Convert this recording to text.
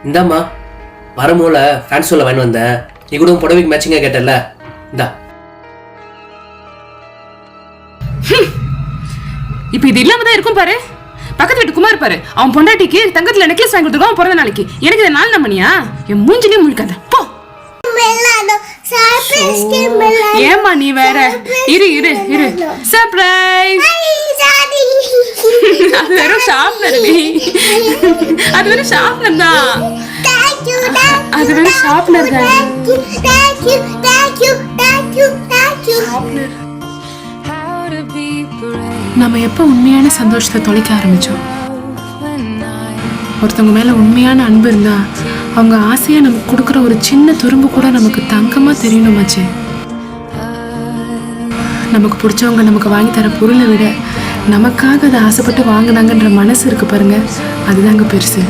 இந்தாம்மா வரமோல ஃபேன்ஸ் சொல்ல வாங்கி வந்தேன். நீ கூட புடவைக்கு மேட்சிங்கா கேட்டல, இந்தா. இப்ப இது இல்லாம தான் இருக்கும் பாரு. பக்கத்து வீட்டு குமார் பாரு, அவன் பொண்டாட்டிக்கு தங்கத்துல நெக்லஸ் வாங்கி கொடுத்துருக்கான் பிறந்த நாளைக்கு. எனக்கு இதை நாள் நம்பனியா? என் மூஞ்சிலே முழிக்காத போ. ஏமா நீ வேற? இரு இரு இரு, சர்ப்ரைஸ். அது வெறும் ஷார்ப்னர் டி, அது வெறும் ஷார்ப்னர் தான், அது வெறும் ஷார்ப்னர் தான். நம்ம எப்போ உண்மையான சந்தோஷத்தை தொலைக்க ஆரம்பிச்சோம்? ஒருத்தவங்க மேல உண்மையான அன்பு இருந்தா அவங்க ஆசையா நமக்கு கொடுக்குற ஒரு சின்ன துரும்பு கூட நமக்கு தங்கமா தெரியணுமாச்சு. நமக்கு பிடிச்சவங்க நமக்கு வாங்கி தர பொருளை விட நமக்காக அதை ஆசைப்பட்டு வாங்கினாங்கன்ற மனசு இருக்கு பாருங்க, அதுதாங்க பெருசு.